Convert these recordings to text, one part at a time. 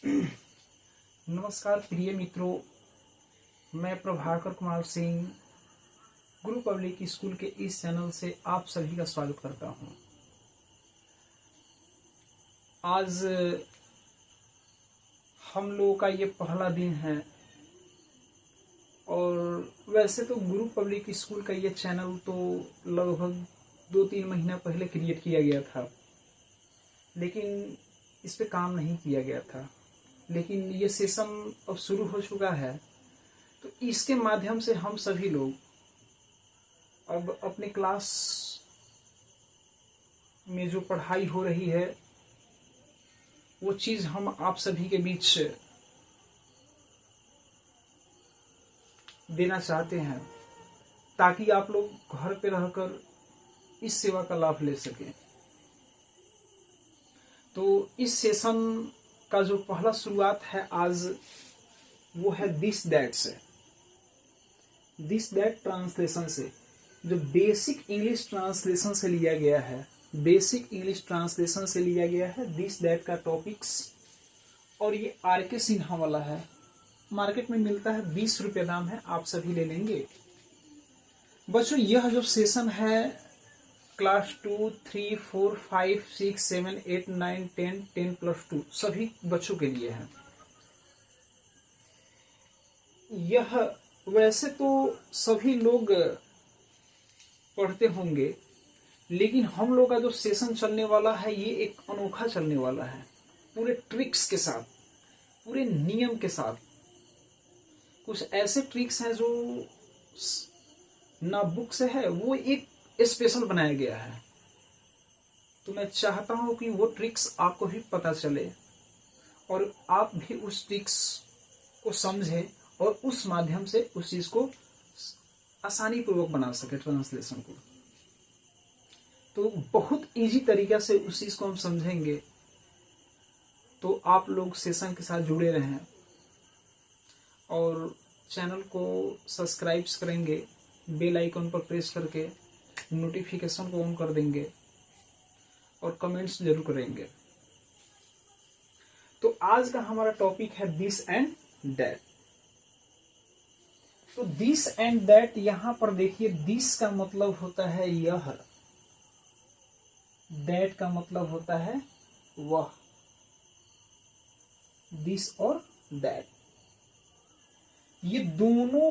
नमस्कार प्रिय मित्रों, मैं प्रभाकर कुमार सिंह गुरु पब्लिक स्कूल के इस चैनल से आप सभी का स्वागत करता हूं। आज हम लोगों का ये पहला दिन है और वैसे तो गुरु पब्लिक स्कूल का ये चैनल तो लगभग 2-3 महीना पहले क्रिएट किया गया था, लेकिन इस पे काम नहीं किया गया था। लेकिन ये सेशन अब शुरू हो चुका है, तो इसके माध्यम से हम सभी लोग अब अपने क्लास में जो पढ़ाई हो रही है वो चीज़ हम आप सभी के बीच देना चाहते हैं, ताकि आप लोग घर पे रहकर इस सेवा का लाभ ले सकें। तो इस सेशन का जो पहला शुरुआत है आज, वो है दिस दैट से, दिस दैट ट्रांसलेशन से, जो बेसिक इंग्लिश ट्रांसलेशन से लिया गया है। बेसिक इंग्लिश ट्रांसलेशन से लिया गया है दिस दैट का टॉपिक्स, और ये RK सिन्हा वाला है। मार्केट में मिलता है, 20 रुपये दाम है, आप सभी ले लेंगे। बच्चों, यह जो सेशन है क्लास 2, 3, 4, 5, 6, 7, 8, 9, 10, 10+2 सभी बच्चों के लिए है। यह वैसे तो सभी लोग पढ़ते होंगे, लेकिन हम लोग का जो सेशन चलने वाला है ये एक अनोखा चलने वाला है, पूरे ट्रिक्स के साथ, पूरे नियम के साथ। कुछ ऐसे ट्रिक्स हैं जो ना बुक से है, वो एक स्पेशल बनाया गया है। तो मैं चाहता हूं कि वो ट्रिक्स आपको भी पता चले और आप भी उस ट्रिक्स को समझें और उस माध्यम से उस चीज को आसानी पूर्वक बना सके, ट्रांसलेशन को। तो बहुत इजी तरीका से उस चीज को हम समझेंगे। तो आप लोग सेशन के साथ जुड़े रहें और चैनल को सब्सक्राइब करेंगे, बेल आइकन पर प्रेस करके नोटिफिकेशन को ऑन कर देंगे और कमेंट्स जरूर करेंगे। तो आज का हमारा टॉपिक है दिस एंड दैट। तो दिस एंड दैट, यहां पर देखिए, दिस का मतलब होता है यह, दैट का मतलब होता है वह। दिस और दैट, ये दोनों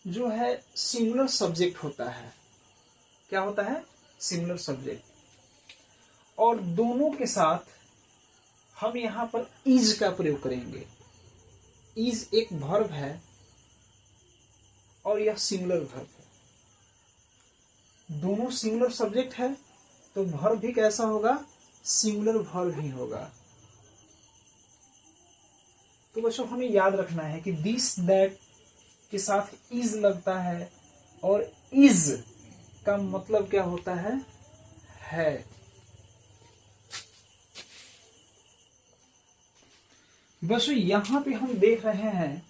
जो है सिंगुलर सब्जेक्ट होता है। क्या होता है? Singular subject. और दोनों के साथ हम यहां पर इज का प्रयोग करेंगे। इज एक वर्ब है और यह सिंगुलर वर्ब है। दोनों सिंगुलर सब्जेक्ट है, तो वर्ब भी कैसा होगा? सिंगुलर वर्ब ही होगा। तो बच्चों, हमें याद रखना है कि दिस दैट के साथ इज लगता है, और इज का मतलब क्या होता है। बस यहां पे हम देख रहे हैं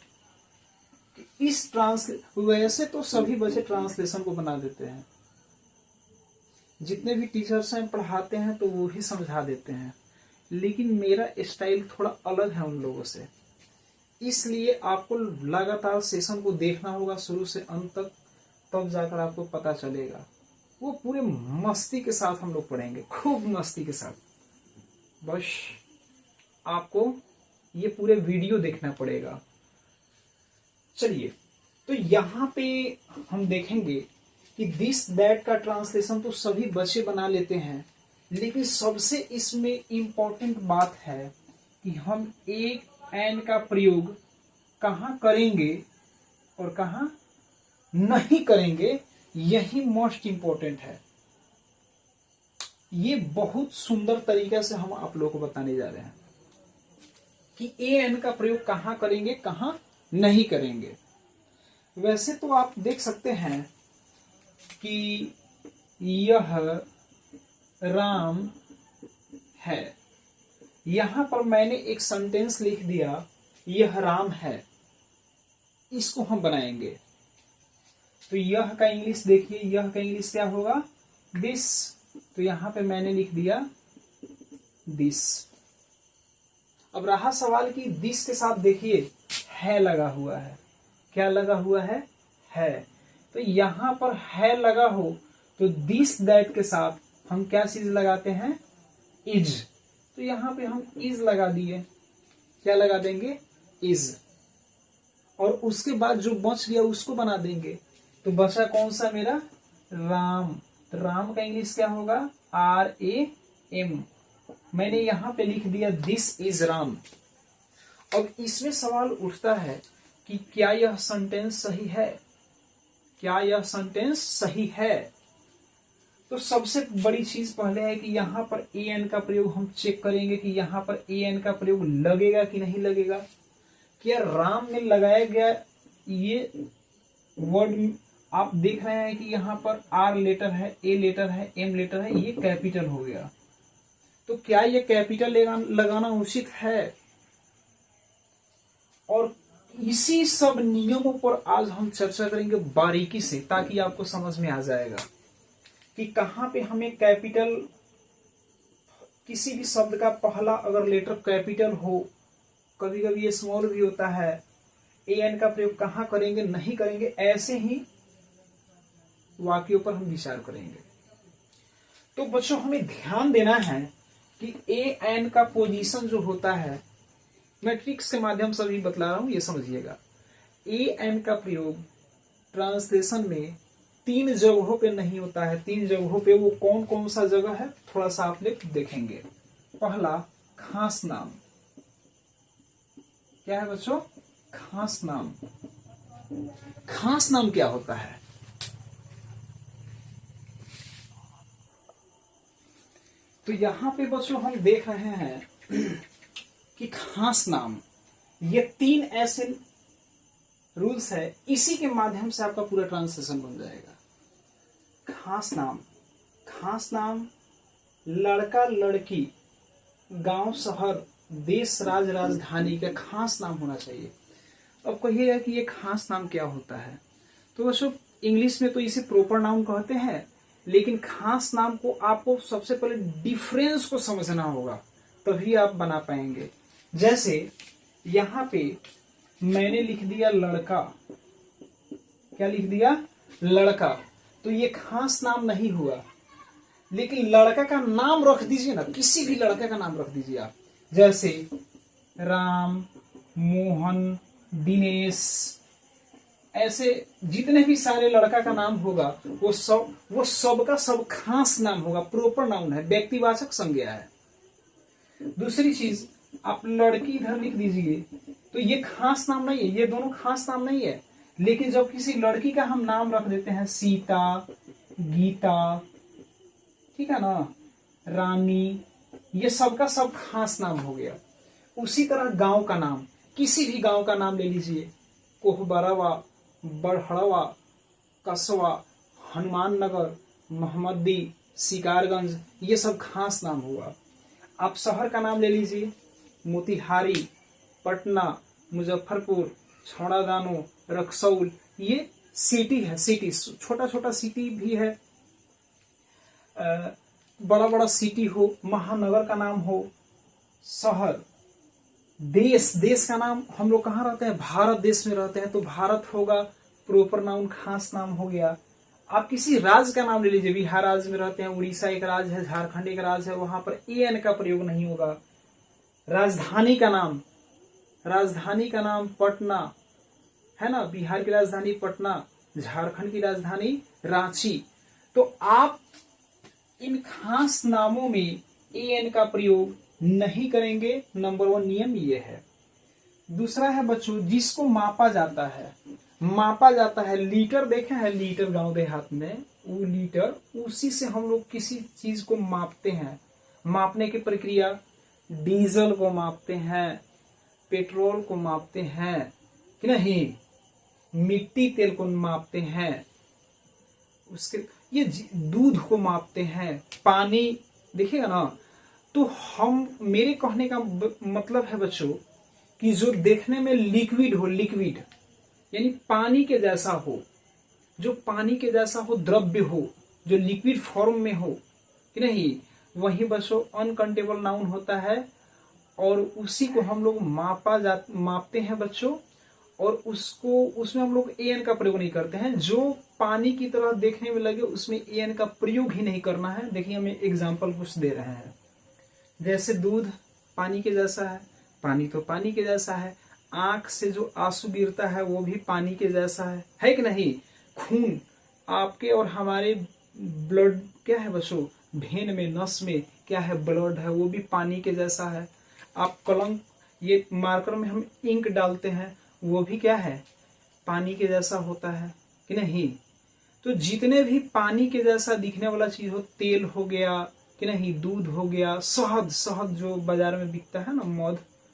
कि इस वैसे तो सभी बच्चे ट्रांसलेशन को बना देते हैं, जितने भी टीचर्स हैं पढ़ाते हैं तो वो ही समझा देते हैं, लेकिन मेरा स्टाइल थोड़ा अलग है उन लोगों से। इसलिए आपको लगातार सेशन को देखना होगा शुरू से अंत तक, तब जाकर आपको पता चलेगा। वो पूरे मस्ती के साथ हम लोग पढ़ेंगे, खूब मस्ती के साथ। बस आपको ये पूरे वीडियो देखना पड़ेगा। चलिए, तो यहां पे हम देखेंगे कि दिस दैट का ट्रांसलेशन तो सभी बच्चे बना लेते हैं, लेकिन सबसे इसमें इंपॉर्टेंट बात है कि हम एक एंड का प्रयोग कहां करेंगे और कहां नहीं करेंगे, यही मोस्ट इंपॉर्टेंट है। ये बहुत सुंदर तरीके से हम आप लोगों को बताने जा रहे हैं कि एन का प्रयोग कहां करेंगे, कहां नहीं करेंगे। वैसे तो आप देख सकते हैं कि यह राम है, यहां पर मैंने एक सेंटेंस लिख दिया, यह राम है। इसको हम बनाएंगे। तो यह का इंग्लिश देखिए, यह का इंग्लिश क्या होगा? दिस। तो यहां पे मैंने लिख दिया दिस। अब रहा सवाल कि दिस के साथ देखिए है लगा हुआ है। क्या लगा हुआ है। तो यहां पर है लगा हो तो दिस दैट के साथ हम क्या चीज लगाते हैं, इज। तो यहां पे हम इज लगा दिए। क्या लगा देंगे, इज। और उसके बाद जो बच गया उसको बना देंगे। तो बचा कौन सा मेरा, राम। तो राम का इंग्लिश क्या होगा, RAM। मैंने यहां पे लिख दिया दिस इज राम। अब इसमें सवाल उठता है कि क्या यह सेंटेंस सही है, क्या यह सेंटेंस सही है। तो सबसे बड़ी चीज पहले है कि यहां पर an का प्रयोग हम चेक करेंगे कि यहां पर an का प्रयोग लगेगा कि नहीं लगेगा। क्या राम में लगाया गया ये वर्ड आप देख रहे हैं कि यहां पर R लेटर है, A लेटर है, M लेटर है, ये कैपिटल हो गया। तो क्या ये कैपिटल लगाना उचित है। और इसी सब नियमों पर आज हम चर्चा करेंगे बारीकी से, ताकि आपको समझ में आ जाएगा कि कहां पे हमें कैपिटल, किसी भी शब्द का पहला अगर लेटर कैपिटल हो, कभी कभी ये स्मॉल भी होता है, an का प्रयोग कहां करेंगे नहीं करेंगे, ऐसे ही वाक्यों पर हम विचार करेंगे। तो बच्चों हमें ध्यान देना है कि an का पोजीशन जो होता है, मैं ट्रिक्स के माध्यम से भी बतला रहा हूं, ये समझिएगा। an का प्रयोग ट्रांसलेशन में 3 जगहों पे नहीं होता है। 3 जगहों पे वो कौन कौन सा जगह है, थोड़ा सा आप लोग देखेंगे। पहला, खास नाम। क्या है बच्चों, खास नाम। खास नाम क्या होता है, तो यहां पे बच्चों हम देख रहे हैं कि खास नाम, ये 3 ऐसे रूल्स है, इसी के माध्यम से आपका पूरा ट्रांसलेशन बन जाएगा। खास नाम, खास नाम लड़का लड़की, गांव शहर, देश राज राजधानी का खास नाम होना चाहिए। अब कहिएगा कि ये खास नाम क्या होता है, तो बच्चों इंग्लिश में तो इसे प्रॉपर नाउन कहते हैं, लेकिन खास नाम को आपको सबसे पहले डिफरेंस को समझना होगा, तभी आप बना पाएंगे। जैसे यहां पे मैंने लिख दिया लड़का, क्या लिख दिया, लड़का, तो ये खास नाम नहीं हुआ। लेकिन लड़का का नाम रख दीजिए ना, किसी भी लड़के का नाम रख दीजिए आप, जैसे राम, मोहन, दिनेश, ऐसे जितने भी सारे लड़का का नाम होगा वो सब का सब खास नाम होगा, प्रॉपर नाउन है, व्यक्तिवाचक संज्ञा है। दूसरी चीज, आप लड़की इधर लिख दीजिए, तो ये खास नाम नहीं है, ये दोनों खास नाम नहीं है। लेकिन जब किसी लड़की का हम नाम रख देते हैं, सीता, गीता, ठीक है ना, रानी, ये सबका सब खास नाम हो गया। उसी तरह गांव का नाम, किसी भी गांव का नाम ले लीजिए, कोहबरवा, बड़हड़वा, कसवा, हनुमान नगर, मोहम्मदी, शिकारगंज, ये सब खास नाम हुआ। आप शहर का नाम ले लीजिए, मोतिहारी, पटना, मुजफ्फरपुर, छौड़ादानो, रक्सौल, ये सिटी है, सिटी, छोटा छोटा सिटी भी है, बड़ा बड़ा सिटी हो, महानगर का नाम हो, शहर। देश, देश का नाम, हम लोग कहाँ रहते हैं, भारत देश में रहते हैं, तो भारत होगा, प्रॉपर नाउन, खास नाम हो गया। आप किसी राज्य का नाम ले लीजिए, बिहार राज्य में रहते हैं, उड़ीसा एक राज्य है, झारखंड एक राज्य है, वहां पर an का प्रयोग नहीं होगा। राजधानी का नाम, राजधानी का नाम पटना है ना, बिहार की राजधानी पटना, झारखंड की राजधानी रांची। तो आप इन खास नामों में an का प्रयोग नहीं करेंगे, नंबर 1 नियम ये है। दूसरा है बच्चों, जिसको मापा जाता है, मापा जाता है, लीटर देखे हैं, लीटर गांव देहात में, वो लीटर, उसी से हम लोग किसी चीज को मापते हैं। मापने की प्रक्रिया, डीजल को मापते हैं, पेट्रोल को मापते हैं कि नहीं, मिट्टी तेल को मापते हैं, उसके ये दूध को मापते हैं, पानी, देखिएगा ना। तो हम, मेरे कहने का मतलब है बच्चों कि जो देखने में लिक्विड हो, लिक्विड यानी पानी के जैसा हो, जो पानी के जैसा हो, द्रव्य हो, जो लिक्विड फॉर्म में हो कि नहीं, वही बच्चों अनकाउंटेबल नाउन होता है। और उसी को हम लोग मापते हैं बच्चों, और उसको उसमें हम लोग एन का प्रयोग नहीं करते हैं। जो पानी की तरह देखने में लगे उसमें एन का प्रयोग ही नहीं करना है। देखिए हम एग्जाम्पल कुछ दे रहे हैं, जैसे दूध पानी के जैसा है, पानी तो पानी के जैसा है। आंख से जो आंसू गिरता है वो भी पानी के जैसा है कि नहीं। खून आपके और हमारे ब्लड क्या है बच्चों, भेन में नस में क्या है, ब्लड है, वो भी पानी के जैसा है। आप कलम, ये मार्कर में हम इंक डालते हैं, वो भी क्या है, पानी के जैसा होता है कि नहीं। तो जितने भी पानी के जैसा दिखने वाला चीज हो, तेल हो गया कि नहीं, दूध हो गया, शहद जो बाजार में बिकता है ना,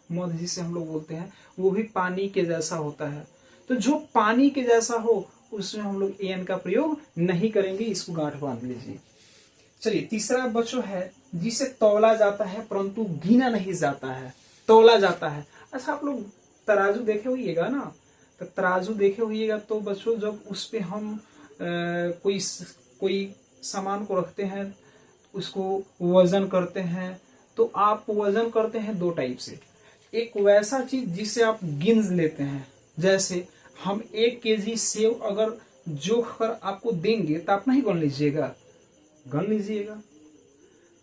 मध जिसे हम लोग बोलते हैं, वो भी पानी के जैसा होता है। तो जो पानी के जैसा हो उसमें हम लोग एन का प्रयोग नहीं करेंगे, इसको गांठ बांध लीजिए। चलिए तीसरा बच्चों है, जिसे तौला जाता है परंतु गिना नहीं जाता है, तौला जाता है। अच्छा आप लोग तराजू देखे होइएगा ना, तो तराजू देखे होइएगा तो बच्चों जब उस पे हम कोई सामान को रखते हैं, उसको वजन करते हैं, तो आप वजन करते हैं दो टाइप से। एक वैसा चीज जिसे आप गिन लेते हैं, जैसे हम 1 केजी सेव अगर जोख कर आपको देंगे तो आप नहीं गन लीजिएगा, गन लीजिएगा।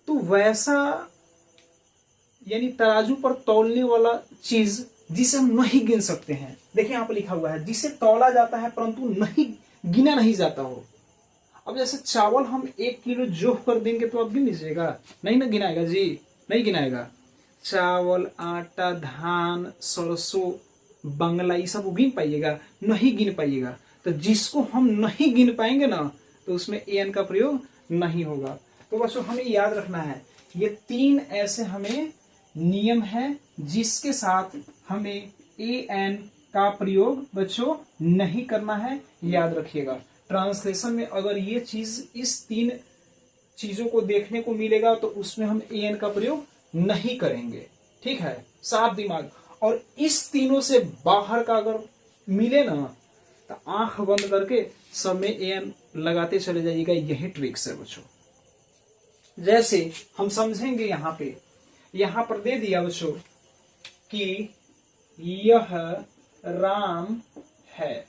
तो वैसा यानी तराजू पर तौलने वाला चीज जिसे हम नहीं गिन सकते हैं, देखिए यहाँ पर लिखा हुआ है जिसे तौला जाता है परंतु नहीं गिना नहीं जाता हो। अब जैसे चावल हम 1 किलो जोख कर देंगे तो आप गिन लीजिएगा, नहीं ना गिनाएगा जी, नहीं गिनाएगा। चावल, आटा, धान, सरसों, बंगला, ये सब गिन पाइएगा, नहीं गिन पाइएगा। तो जिसको हम नहीं गिन पाएंगे ना तो उसमें एन का प्रयोग नहीं होगा। तो बच्चों हमें याद रखना है, ये 3 ऐसे हमें नियम है जिसके साथ हमें एन का प्रयोग बच्चों नहीं करना है, याद रखिएगा। ट्रांसलेशन में अगर ये चीज, इस 3 चीजों को देखने को मिलेगा तो उसमें हम एन का प्रयोग नहीं करेंगे, ठीक है, साफ दिमाग। और इस तीनों से बाहर का अगर मिले ना तो आंख बंद करके सब में एन लगाते चले जाइएगा, यही ट्रिक्स है बच्चों। जैसे हम समझेंगे यहां पर दे दिया बच्चों कि यह राम है,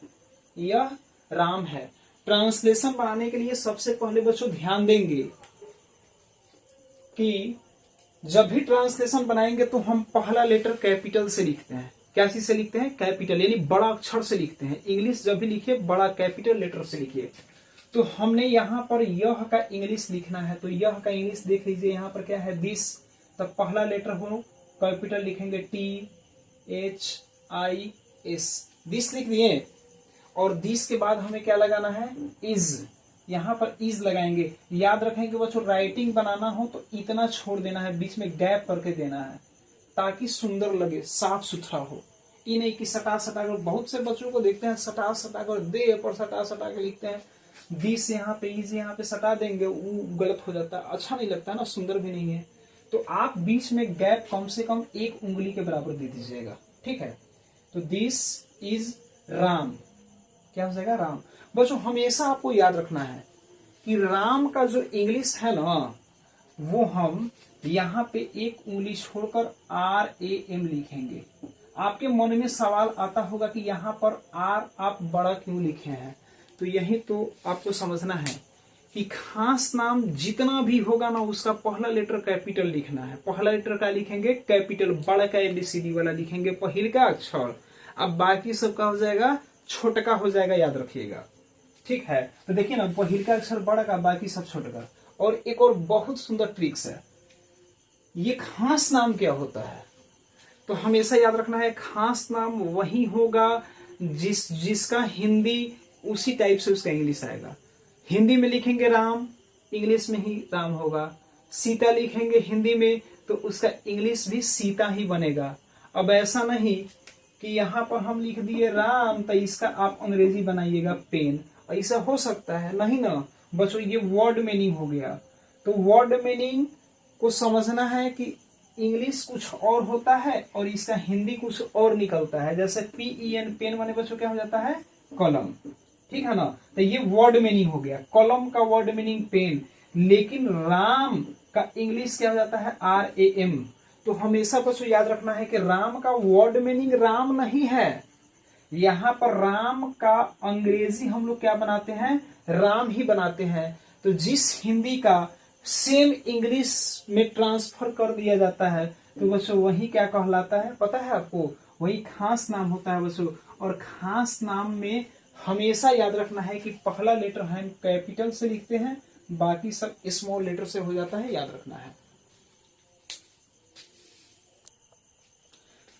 यह राम है। ट्रांसलेशन बनाने के लिए सबसे पहले बच्चों ध्यान देंगे कि जब भी ट्रांसलेशन बनाएंगे तो हम पहला लेटर कैपिटल से लिखते हैं। क्या चीज से लिखते हैं? कैपिटल, यानी बड़ा अक्षर से लिखते हैं। इंग्लिश जब भी लिखिए बड़ा कैपिटल लेटर से लिखिए। तो हमने यहाँ पर यह का इंग्लिश लिखना है, तो यह का इंग्लिश देख लीजिए, यहाँ पर क्या है, दिस। तब पहला लेटर हो कैपिटल लिखेंगे THIS, दिस लिख दिए। और दिस के बाद हमें क्या लगाना है, इज, यहाँ पर इज लगाएंगे। याद रखें कि बच्चों राइटिंग बनाना हो तो इतना छोड़ देना है, बीच में गैप करके देना है ताकि सुंदर लगे, साफ सुथरा हो। ये नहीं कि सटा सटा कर, बहुत से बच्चों को देखते हैं सटा सटा कर, दे पर सटा सटा कर लिखते हैं, दिस यहाँ पे इज यहाँ पे सटा देंगे, वो गलत हो जाता है, अच्छा नहीं लगता ना, सुंदर भी नहीं है। तो आप बीच में गैप कम से कम 1 उंगली के बराबर दे दीजिएगा, ठीक है। तो दिस इज राम, क्या हो जाएगा, राम। बच्चों हमेशा आपको याद रखना है कि राम का जो इंग्लिश है ना, वो हम यहाँ पे 1 उंगली छोड़कर RAM लिखेंगे। आपके मन में सवाल आता होगा कि यहाँ पर R आप बड़ा क्यों लिखे हैं, तो यही तो आपको समझना है कि खास नाम जितना भी होगा ना उसका पहला लेटर कैपिटल लिखना है। पहला लेटर का लिखेंगे कैपिटल, बड़ा का ABCD वाला लिखेंगे, पहले का अक्षर। अब बाकी सब का हो जाएगा छोटका हो जाएगा, याद रखिएगा, ठीक है। तो देखिए ना, पहले का अक्षर बड़ा का, बाकी सब छोटका। और एक और बहुत सुंदर ट्रिक्स है, ये खास नाम क्या होता है, तो हमेशा याद रखना है खास नाम वही होगा जिसका हिंदी उसी टाइप से उसका इंग्लिश आएगा। हिंदी में लिखेंगे राम, इंग्लिश में ही राम होगा। सीता लिखेंगे हिंदी में तो उसका इंग्लिश भी सीता ही बनेगा। अब ऐसा नहीं कि यहाँ पर हम लिख दिए राम तो इसका आप अंग्रेजी बनाइएगा पेन, ऐसा हो सकता है नहीं ना बच्चों, ये वर्ड मीनिंग हो गया। तो वर्ड मीनिंग को समझना है कि इंग्लिश कुछ और होता है और इसका हिंदी कुछ और निकलता है। जैसे PEN, पेन माने बच्चों क्या हो जाता है, कलम, ठीक है ना। तो ये वर्ड मीनिंग हो गया, कलम का वर्ड मीनिंग पेन, लेकिन राम का इंग्लिश क्या हो जाता है, RAM। तो हमेशा बच्चों याद रखना है कि राम का वर्ड मीनिंग राम नहीं है। यहाँ पर राम का अंग्रेजी हम लोग क्या बनाते हैं, राम ही बनाते हैं। तो जिस हिंदी का सेम इंग्लिश में ट्रांसफर कर दिया जाता है तो बच्चों वही क्या कहलाता है पता है आपको, वही खास नाम होता है बच्चों। और खास नाम में हमेशा याद रखना है कि पहला लेटर हम कैपिटल से लिखते हैं, बाकी सब स्मॉल लेटर से हो जाता है, याद रखना है।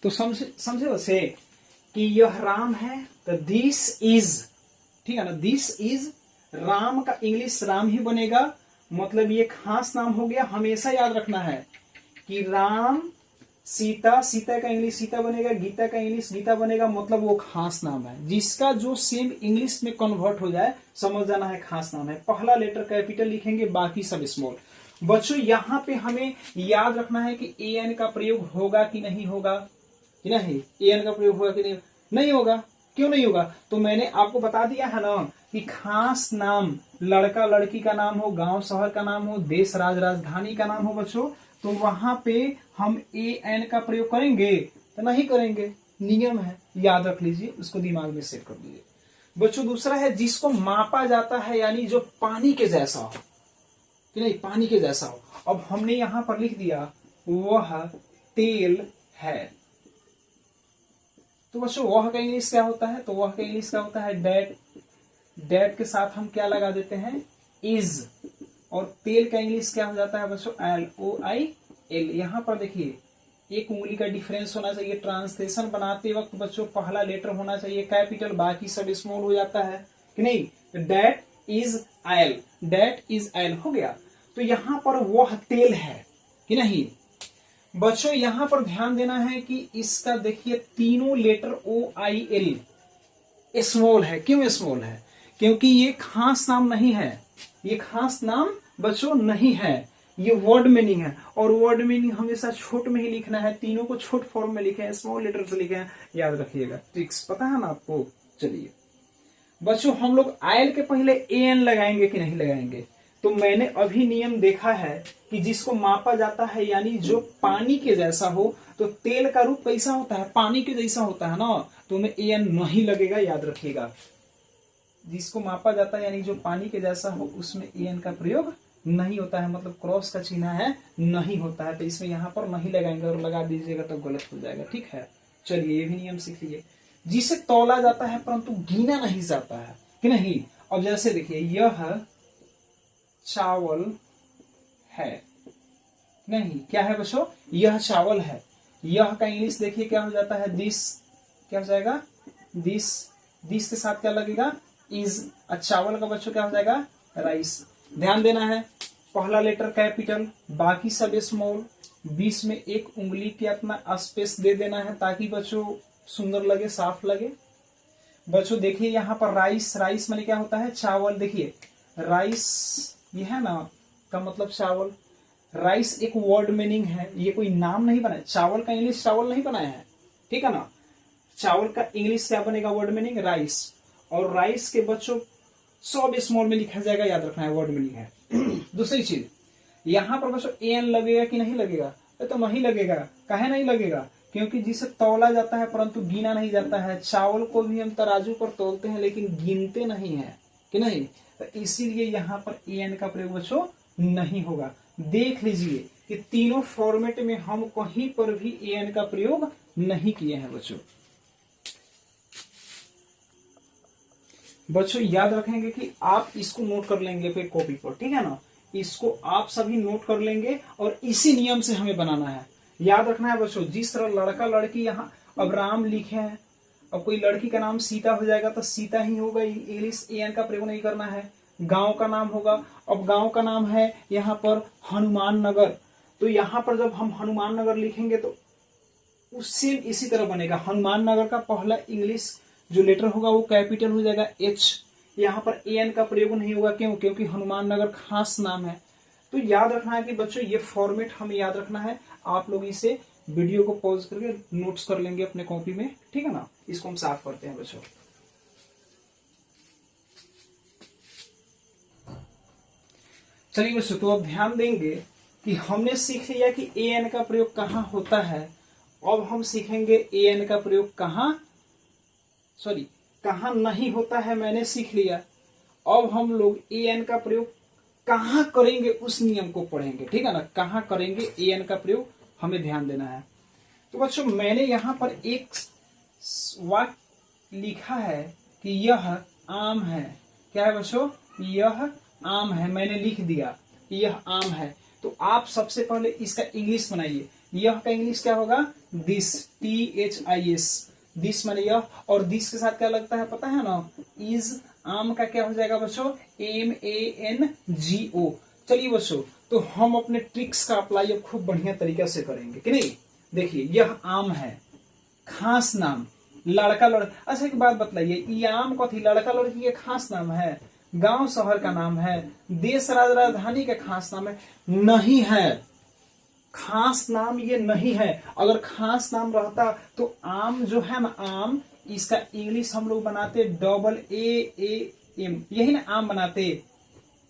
तो समझे वैसे कि यह राम है तो दिस इज, ठीक है ना, दिस इज राम का इंग्लिश राम ही बनेगा, मतलब ये खास नाम हो गया। हमेशा याद रखना है कि राम, सीता, सीता का इंग्लिश सीता बनेगा, गीता का इंग्लिश गीता बनेगा, मतलब वो खास नाम है। जिसका जो सेम इंग्लिश में कन्वर्ट हो जाए समझ जाना है खास नाम है। पहला लेटर कैपिटल लिखेंगे, बाकी सब स्मॉल। बच्चों यहाँ पे हमें याद रखना है कि ए एन का प्रयोग होगा कि नहीं होगा, कि नहीं, ए एन का प्रयोग होगा कि नहीं, नहीं होगा। क्यों नहीं होगा, तो मैंने आपको बता दिया है ना कि खास नाम लड़का लड़की का नाम हो, गांव शहर का नाम हो, देश राज राजधानी का नाम हो बच्चों, तो वहां पे हम ए एन का प्रयोग करेंगे तो नहीं करेंगे, नियम है, याद रख लीजिए, उसको दिमाग में सेट कर दीजिए बच्चों। दूसरा है जिसको मापा जाता है, यानी जो पानी के जैसा हो, कि नहीं, पानी के जैसा हो। अब हमने यहां पर लिख दिया वह तेल है, तो बच्चों वह का इंग्लिश क्या होता है, तो वह का इंग्लिश क्या होता है डेट। डेट के साथ हम क्या लगा देते हैं, इज। और तेल का इंग्लिश क्या हो जाता है बच्चों, एल, ओ आई एल। यहां पर देखिए एक उंगली का डिफरेंस होना चाहिए। ट्रांसलेशन बनाते वक्त बच्चों पहला लेटर होना चाहिए कैपिटल, बाकी सब स्मॉल हो जाता है कि नहीं। That is L, that is L हो गया। तो यहां पर वह तेल है कि नहीं। बच्चों यहां पर ध्यान देना है कि इसका देखिए तीनों letter O I L small है। क्यों स्मॉल है, क्योंकि ये खास नाम नहीं है, ये खास नाम बच्चों नहीं है, ये वर्ड मीनिंग है। और वर्ड मीनिंग हमेशा छोट में ही लिखना है, तीनों को छोट फॉर्म में लिखे हैं, स्मॉल लेटर से लिखे हैं, याद रखिएगा। ट्रिक्स पता है ना आपको। चलिए बच्चों हम लोग आयल के पहले ए एन लगाएंगे कि नहीं लगाएंगे, तो मैंने अभी नियम देखा है कि जिसको मापा जाता है यानी जो पानी के जैसा हो, तो तेल का रूप कैसा होता है, पानी के जैसा होता है ना, तो में ए एन नहीं लगेगा, याद रखिएगा। जिसको मापा जाता है यानी जो पानी के जैसा हो उसमें ए एन का प्रयोग नहीं होता है, मतलब क्रॉस का चिन्ह है, नहीं होता है, तो इसमें यहाँ पर नहीं लगाएंगे, और लगा दीजिएगा तो गलत हो जाएगा, ठीक है। चलिए ये भी नियम सीख लीजिए। जिसे तौला जाता है परंतु गिना नहीं जाता है कि नहीं। अब जैसे देखिए यह चावल है, नहीं क्या है बच्चों, यह चावल है। यह का इंग्लिश देखिए क्या हो जाता है, दिस, क्या हो जाएगा, दिस। दिस के साथ क्या लगेगा, इज। चावल का बच्चों क्या हो जाएगा, राइस। ध्यान देना है पहला लेटर कैपिटल, बाकी सब स्मॉल, बीच में एक उंगली के अपना स्पेस दे देना है ताकि बच्चों सुंदर लगे, साफ लगे। बच्चों देखिए यहाँ पर राइस, राइस माने क्या होता है, चावल। देखिए राइस ये है ना, का मतलब चावल। राइस एक वर्ड मीनिंग है, ये कोई नाम नहीं बनाया, चावल का इंग्लिश चावल नहीं बनाया है, ठीक है ना। चावल का इंग्लिश क्या बनेगा, वर्ड मीनिंग राइस। और राइस के बच्चों सब स्मॉल में लिखा जाएगा, याद रखना है, वर्ड मीनिंग है। दूसरी चीज यहाँ पर बच्चों ए एन लगेगा कि नहीं लगेगा, तो नहीं लगेगा। काहे नहीं लगेगा, क्योंकि जिसे तौला जाता है परंतु गिना नहीं जाता है। चावल को भी हम तराजू पर तौलते हैं लेकिन गिनते नहीं है कि नहीं, तो इसीलिए यहाँ पर ए एन का प्रयोग बच्चों नहीं होगा। देख लीजिए कि तीनों फॉर्मेट में हम कहीं पर भी ए एन का प्रयोग नहीं किए हैं बच्चों। बच्चों याद रखेंगे कि आप इसको नोट कर लेंगे फिर कॉपी पर, ठीक है ना। इसको आप सभी नोट कर लेंगे और इसी नियम से हमें बनाना है। याद रखना है बच्चों, जिस तरह लड़का लड़की यहाँ अब राम लिखे हैं, अब कोई लड़की का नाम सीता हो जाएगा तो सीता ही होगा, इंग्लिश ए एन का प्रयोग नहीं करना है। गांव का नाम होगा, अब गांव का नाम है यहाँ पर हनुमान नगर, तो यहाँ पर जब हम हनुमान नगर लिखेंगे तो उससे इसी तरह बनेगा। हनुमान नगर का पहला इंग्लिश जो लेटर होगा वो कैपिटल हो जाएगा एच। यहाँ पर ए एन का प्रयोग नहीं होगा, क्यों, क्योंकि हनुमान नगर खास नाम है। तो याद रखना है कि बच्चों ये फॉर्मेट हमें याद रखना है। आप लोग इसे वीडियो को पॉज करके नोट्स कर लेंगे अपने कॉपी में, ठीक है ना। इसको हम साफ करते हैं बच्चों। चलिए बच्चों, तो अब ध्यान देंगे कि हमने सीख लिया कि ए एन का प्रयोग कहाँ होता है। अब हम सीखेंगे ए एन का प्रयोग कहाँ नहीं होता है, मैंने सीख लिया। अब हम लोग ए एन का प्रयोग कहाँ करेंगे उस नियम को पढ़ेंगे, ठीक है ना। कहाँ करेंगे ए एन का प्रयोग हमें ध्यान देना है। तो बच्चों मैंने यहाँ पर एक वाक्य लिखा है कि यह आम है। क्या है बच्चों? यह आम है। मैंने लिख दिया यह आम है। तो आप सबसे पहले इसका इंग्लिश बनाइए। यह का इंग्लिश क्या होगा? दिस, THIS, दिस माने यह। और दिस के साथ क्या लगता है पता है ना? इज। आम का क्या हो जाएगा बच्चों? MANGO। चलिए बच्चों, तो हम अपने ट्रिक्स का अप्लाई अब खूब बढ़िया तरीका से करेंगे कि नहीं। देखिए, यह आम है, खास नाम, लड़का लड़का। अच्छा एक बात बतलाइए, ये आम कथी लड़का लड़की के खास नाम है? गांव शहर का नाम है? देश राजधानी का खास नाम है? नहीं है, खास नाम ये नहीं है। अगर खास नाम रहता तो आम जो है ना, आम, इसका इंग्लिश हम लोग बनाते AAM, यही ना आम बनाते।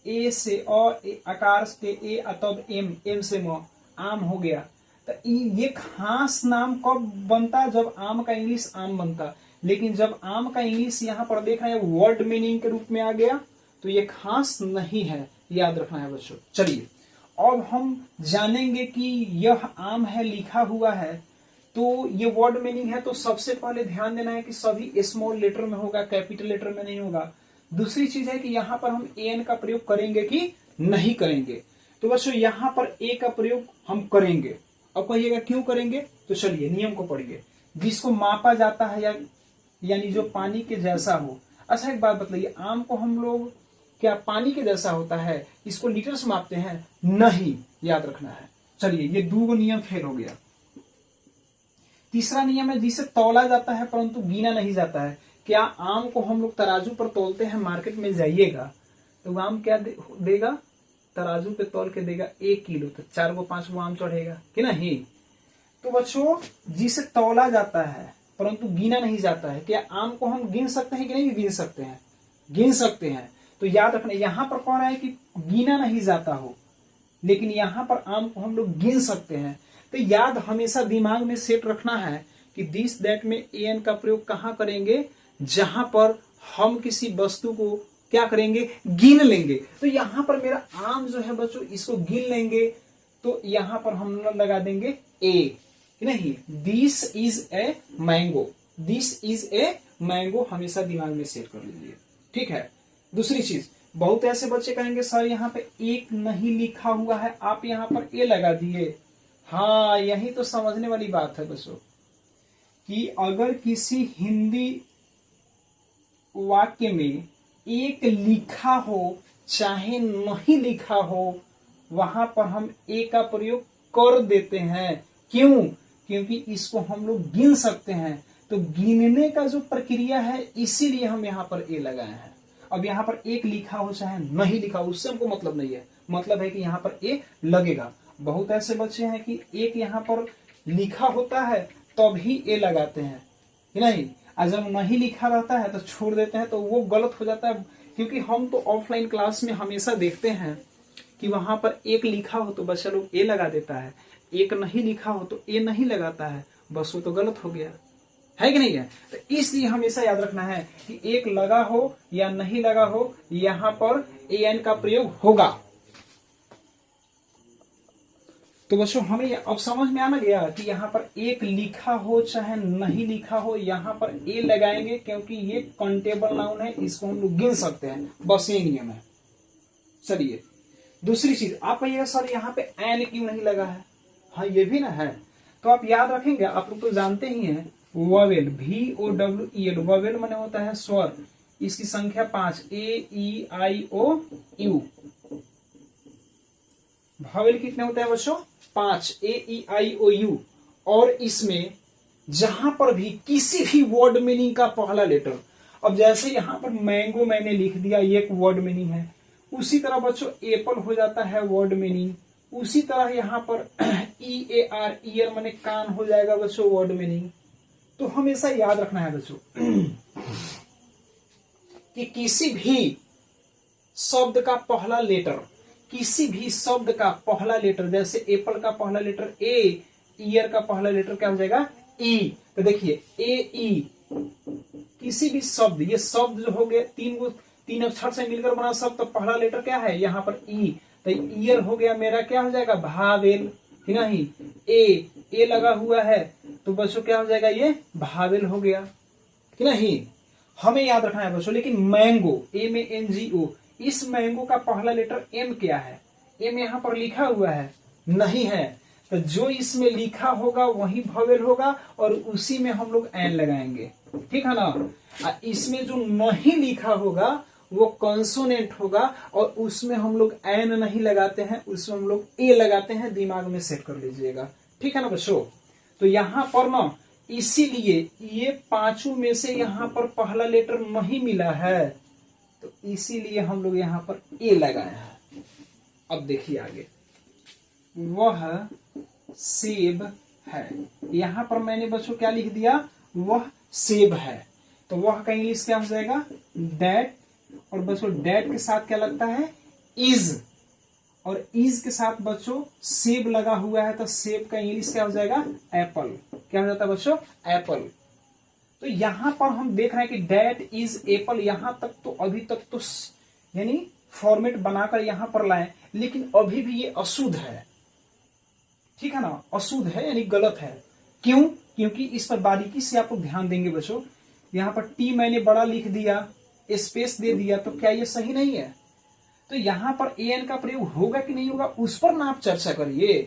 ए से आकार से ए, तब एम से म, आम हो गया। तो ये खास नाम कब बनता? जब आम का इंग्लिश आम बनता। लेकिन जब आम का इंग्लिश यहाँ पर देख रहे हैं वर्ड मीनिंग के रूप में आ गया, तो ये खास नहीं है, याद रखना है बच्चों। चलिए अब हम जानेंगे कि यह आम है लिखा हुआ है, तो ये वर्ड मीनिंग है। तो सबसे पहले ध्यान देना है कि सभी स्मॉल लेटर में होगा, कैपिटल लेटर में नहीं होगा। दूसरी चीज है कि यहाँ पर हम एन का प्रयोग करेंगे कि नहीं करेंगे। तो बच्चों यहाँ पर ए का प्रयोग हम करेंगे। अब कहिएगा क्यों करेंगे? तो चलिए नियम को पढ़िए। जिसको मापा जाता है यानी जो पानी के जैसा हो। अच्छा एक बात बतलाइए, आम को हम लोग क्या पानी के जैसा होता है, इसको लीटर से मापते हैं? नहीं, याद रखना है। चलिए ये दो नियम फेल हो गया। तीसरा नियम है जिसे तौला जाता है परंतु गिना नहीं जाता है। क्या आम को हम लोग तराजू पर तौलते हैं, मार्केट में जाइएगा तो आम क्या देगा? तराजू पे तौल के देगा 1 किलो, तो 4 गो 5 गो आम चढ़ेगा कि नहीं। तो बच्चों जिसे तौला जाता है परंतु गिना नहीं जाता है, क्या आम को हम गिन सकते हैं कि नहीं गिन सकते हैं? गिन सकते हैं। तो याद रखना, यहां पर कौन है कि गिना नहीं जाता हो, लेकिन यहां पर आम को हम लोग गिन सकते हैं। तो याद हमेशा दिमाग में सेट रखना है कि दिस दैट में एन का प्रयोग कहां करेंगे? जहां पर हम किसी वस्तु को क्या करेंगे? गिन लेंगे। तो यहां पर मेरा आम जो है बच्चों, इसको गिन लेंगे, तो यहां पर हम लगा देंगे ए, नहीं, this is a mango, this is a mango, हमेशा दिमाग में सेट कर लीजिए, ठीक है। दूसरी चीज, बहुत ऐसे बच्चे कहेंगे सर यहाँ पे एक नहीं लिखा हुआ है, आप यहाँ पर ए लगा दिए। हाँ, यही तो समझने वाली बात है बच्चों, कि अगर किसी हिंदी वाक्य में एक लिखा हो चाहे नहीं लिखा हो, वहां पर हम ए का प्रयोग कर देते हैं। क्यों? क्योंकि इसको हम लोग गिन सकते हैं। तो गिनने का जो प्रक्रिया है, इसीलिए हम यहाँ पर ए लगाए हैं। अब यहाँ पर एक लिखा हो चाहे नहीं लिखा हो, उससे हमको मतलब नहीं है, मतलब है कि यहाँ पर ए लगेगा। बहुत ऐसे बच्चे हैं कि एक यहाँ पर लिखा होता है तभी ए लगाते हैं कि नहीं, और जब नहीं लिखा रहता है तो छोड़ देते हैं, तो वो गलत हो जाता है। क्योंकि हम तो ऑफलाइन क्लास में हमेशा देखते हैं कि वहां पर एक लिखा हो तो बच्चा लोग ए लगा देता है, एक नहीं लिखा हो तो ए नहीं लगाता है, बस वो तो गलत हो गया है कि नहीं है। तो इसलिए हमेशा याद रखना है कि एक लगा हो या नहीं लगा हो, यहां पर एन का प्रयोग होगा। तो बच्चों हमें अब समझ में आना गया कि यहाँ पर एक लिखा हो चाहे नहीं लिखा हो, यहाँ पर ए लगाएंगे, क्योंकि ये काउंटेबल नाउन है, इसको हम लोग गिन सकते हैं, बस ये नियम है। चलिए दूसरी चीज, आप कहिएगा सर यहाँ पे एन क्यों नहीं लगा है? हाँ ये भी ना है, तो आप याद रखेंगे, आप लोग तो जानते ही हैं, वोवेल, VOWEL, वोवेल माने होता है स्वर, इसकी संख्या 5, AEIOU। वोवेल कितने होते हैं बच्चों? 5, AEIOU। और इसमें जहां पर भी किसी भी वर्ड मीनिंग का पहला लेटर, अब जैसे यहां पर मैंगो मैंने लिख दिया, ये एक वर्ड मीनिंग है, उसी तरह बच्चों एप्पल हो जाता है वर्ड मीनिंग, उसी तरह यहां पर EAR, ईयर माने कान हो जाएगा बच्चों वर्ड मीनिंग। तो हमेशा याद रखना है बच्चों कि किसी भी शब्द का पहला लेटर, किसी भी शब्द का पहला लेटर, जैसे एप्पल का पहला लेटर ए, ईयर का पहला लेटर क्या हो जाएगा ई। तो देखिए ए ई, किसी भी शब्द, ये शब्द जो हो गए तीन अक्षर से मिलकर बना शब्द, तो पहला लेटर क्या है यहाँ पर ई। तो ईयर हो गया मेरा क्या हो जाएगा भावेल, ठीक नहीं। ए लगा हुआ है तो बच्चों क्या हो जाएगा ये भावेल हो गया, कि नहीं। हमें याद रखना है बच्चों। लेकिन मैंगो, MANGO, इस मैंगो का पहला लेटर एम क्या है? एम यहाँ पर लिखा हुआ है नहीं है, तो जो इसमें लिखा होगा वही भावेल होगा और उसी में हम लोग एन लगाएंगे, ठीक है ना। इसमें जो नहीं लिखा होगा वो कॉन्सोनेंट होगा और उसमें हम लोग एन नहीं लगाते हैं, उसमें हम लोग ए लगाते हैं। दिमाग में सेट कर लीजिएगा, ठीक है ना बच्चों। तो यहाँ पर ना इसीलिए ये पांचों में से यहाँ पर पहला लेटर नहीं मिला है, तो इसीलिए हम लोग यहाँ पर ए लगाया है। अब देखिए आगे, वह सेब है। यहाँ पर मैंने बच्चों क्या लिख दिया, वह सेब है। तो वह का इंग्लिश क्या हो जाएगा दैट, और बच्चों डैट के साथ क्या लगता है इज, और इज के साथ बच्चों सेब लगा हुआ है, तो सेब का इंग्लिश क्या हो जाएगा एप्पल। क्या हो जाता है बच्चों एप्पल। तो यहां पर हम देख रहे हैं कि डैट इज एप्पल, यहां तक तो अभी तक तो यानी फॉर्मेट बनाकर यहां पर लाए, लेकिन अभी भी ये अशुद्ध है, ठीक है ना, अशुद्ध है यानी गलत है। क्यों? क्योंकि इस पर बारीकी से आप लोग ध्यान देंगे बच्चों। यहां पर टी मैंने बड़ा लिख दिया, स्पेस दे दिया, तो क्या ये सही नहीं है? तो यहां पर एन का प्रयोग होगा कि नहीं होगा उस पर ना आप चर्चा करिए।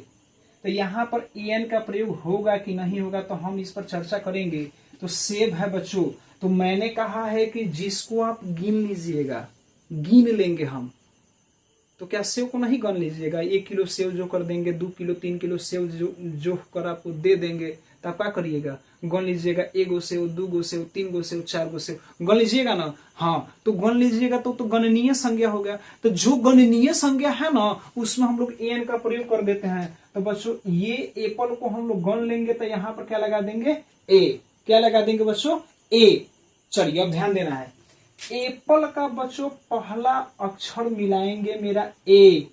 तो यहां पर एन का प्रयोग होगा कि नहीं होगा तो हम इस पर चर्चा करेंगे। तो सेब है बच्चों, तो मैंने कहा है कि जिसको आप गिन लीजिएगा, गिन लेंगे हम, तो क्या सेव को नहीं गिन लीजिएगा। 1 किलो सेव जो कर देंगे, 2 किलो 3 किलो सेव जो कर आपको दे देंगे, तो आप क्या करिएगा गन लीजिएगा। 1 गो सेव, 2 गो सेव, 3 गो सेव, 4 गो सेव गन लीजिएगा ना। हाँ, तो गन लीजिएगा तो गणनीय संज्ञा हो गया। तो जो गणनीय संज्ञा है ना उसमें हम लोग एन का प्रयोग कर देते हैं। तो बच्चों ये एप्पल को हम लोग गन लेंगे तो यहाँ पर क्या लगा देंगे ए। क्या लगा देंगे बच्चों ए। चलिए अब ध्यान देना है, एप्पल का बच्चों पहला अक्षर मिलाएंगे मेरा ए।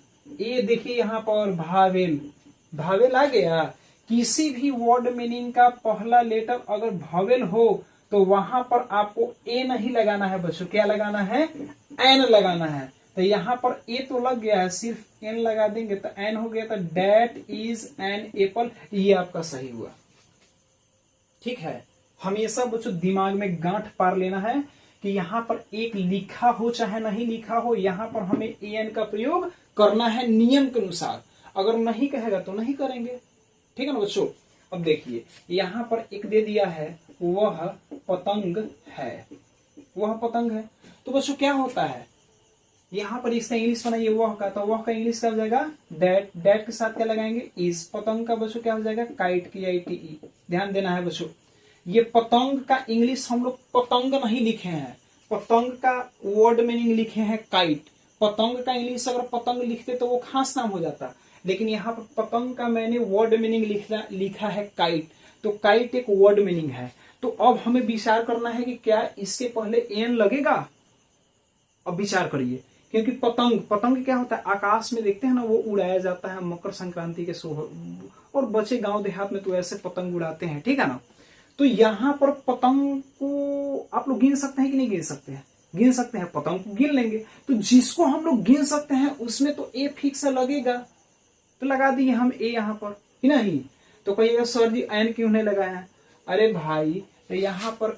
देखिए यहाँ पर भावेल, भावेल आ गया। किसी भी वर्ड मीनिंग का पहला लेटर अगर भावेल हो तो वहां पर आपको ए नहीं लगाना है बच्चों, क्या लगाना है एन लगाना है। तो यहाँ पर ए तो लग गया है, सिर्फ एन लगा देंगे तो एन हो गया। तो डैट इज एन एप्पल, ये आपका सही हुआ, ठीक है। हमेशा बच्चों दिमाग में गांठ पार लेना है कि यहाँ पर एक लिखा हो चाहे नहीं लिखा हो, यहाँ पर हमें एन का प्रयोग करना है नियम के अनुसार। अगर नहीं कहेगा तो नहीं करेंगे, ठीक है ना बच्चों। अब देखिए यहाँ पर एक दे दिया है, वह पतंग है, वह पतंग है। तो बच्चों क्या होता है यहाँ पर इसका इंग्लिश बनाइए वह का, तो वह का इंग्लिश क्या हो जाएगा डैट। डैट के साथ क्या लगाएंगे इज। पतंग का बच्चों क्या हो जाएगा काइट, KITE। ध्यान देना है बच्चों, ये पतंग का इंग्लिश हम लोग पतंग नहीं लिखे हैं, पतंग का वर्ड मीनिंग लिखे हैं काइट। पतंग का इंग्लिश अगर पतंग लिखते तो वो खास नाम हो जाता, लेकिन यहाँ पर पतंग का मैंने वर्ड मीनिंग लिखा है काइट। तो काइट एक वर्ड मीनिंग है। तो अब हमें विचार करना है कि क्या इसके पहले एन लगेगा। अब विचार करिए, क्योंकि पतंग, पतंग क्या होता है आकाश में देखते हैं ना, वो उड़ाया जाता है मकर संक्रांति के सोहर, और बच्चे गांव देहात में तो ऐसे पतंग उड़ाते हैं, ठीक है ना। तो यहाँ पर पतंग को आप लोग गिन सकते हैं कि नहीं गिन सकते हैं? गिन सकते हैं, पतंग को गिन लेंगे। तो जिसको हम लोग गिन सकते हैं उसमें तो ए फिक्स लगेगा, तो लगा दिए हम ए यहाँ पर, ही नहीं। तो कहिएगा सर जी एन क्यों नहीं लगाया है? अरे भाई तो यहाँ पर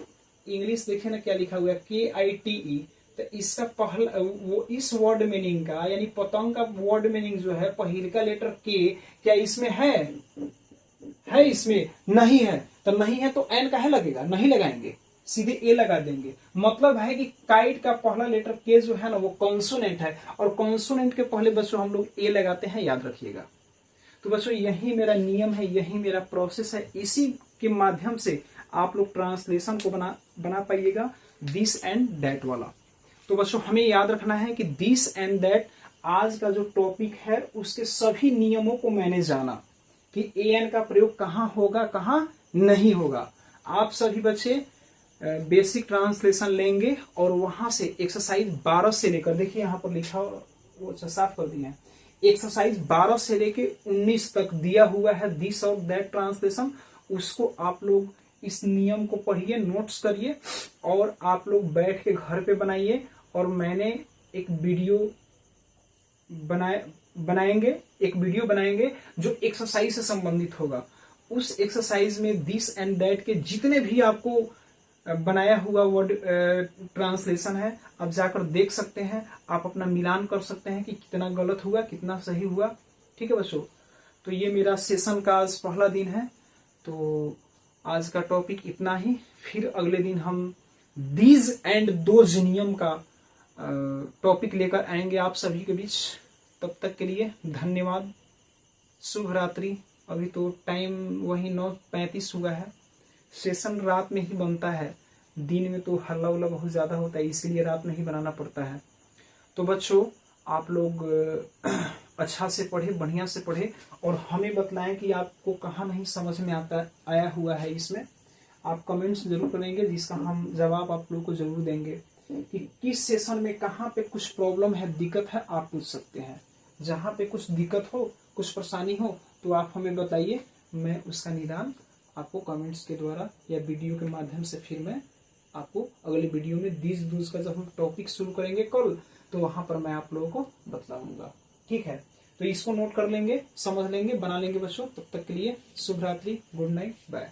इंग्लिश देखिए ना क्या लिखा हुआ है KITE। तो इसका पहला वो इस वर्ड मीनिंग का यानी पतंग का वर्ड मीनिंग जो है पहले का लेटर के, क्या इसमें है इसमें नहीं है। तो नहीं है तो एन काहे लगेगा, नहीं लगाएंगे, सीधे ए लगा देंगे। मतलब है कि काइट का पहला लेटर के जो है ना वो कॉन्सोनेंट है, और कॉन्सोनेंट के पहले बच्चों हम लोग ए लगाते हैं, याद रखिएगा। तो बच्चों यही मेरा नियम है, यही मेरा प्रोसेस है। इसी के माध्यम से आप लोग ट्रांसलेशन को बना पाइएगा, दिस एंड दैट वाला। तो बच्चों हमें याद रखना है कि दिस एंड दैट आज का जो टॉपिक है उसके सभी नियमों को मैंने जाना कि एन का प्रयोग कहाँ होगा कहाँ नहीं होगा। आप सभी बच्चे बेसिक ट्रांसलेशन लेंगे और वहां से एक्सरसाइज 12 से लेकर, देखिए यहाँ पर लिखा वो साफ कर दिया है, एक्सरसाइज 12 से लेके 19 तक दिया हुआ है दिस और दैट ट्रांसलेशन। उसको आप लोग इस नियम को पढ़िए, नोट्स करिए और आप लोग बैठ के घर पे बनाइए। और मैंने एक वीडियो बनाएंगे जो एक्सरसाइज से संबंधित होगा। उस एक्सरसाइज में दिस एंड दैट के जितने भी आपको बनाया हुआ वर्ड ट्रांसलेशन है, आप जाकर देख सकते हैं, आप अपना मिलान कर सकते हैं कि कितना गलत हुआ कितना सही हुआ। ठीक है बच्चों, तो ये मेरा सेशन का आज पहला दिन है। तो आज का टॉपिक इतना ही, फिर अगले दिन हम दीज एंड दोज नियम का टॉपिक लेकर आएंगे आप सभी के बीच। तब तक के लिए धन्यवाद, शुभ रात्रि। अभी तो टाइम वही 9:35 हुआ है। सेशन रात में ही बनता है, दिन में तो हल्ला उल्ला बहुत ज्यादा होता है, इसीलिए रात में ही बनाना पड़ता है। तो बच्चों आप लोग अच्छा से पढ़े, बढ़िया से पढ़े और हमें बतलाएं कि आपको कहाँ नहीं समझ में आया हुआ है। इसमें आप कमेंट्स जरूर करेंगे, जिसका हम जवाब आप लोग को जरूर देंगे कि किस सेशन में कहाँ पे कुछ प्रॉब्लम है, दिक्कत है, आप पूछ सकते हैं। जहाँ पे कुछ दिक्कत हो, कुछ परेशानी हो तो आप हमें बताइए, मैं उसका निदान आपको कमेंट्स के द्वारा या वीडियो के माध्यम से फिर मैं आपको अगले वीडियो में दीज दूज का जब हम टॉपिक शुरू करेंगे कल, तो वहां पर मैं आप लोगों को बतलाऊंगा। ठीक है, तो इसको नोट कर लेंगे, समझ लेंगे, बना लेंगे बच्चों। तब तक के लिए शुभ रात्रि, गुड नाइट, बाय।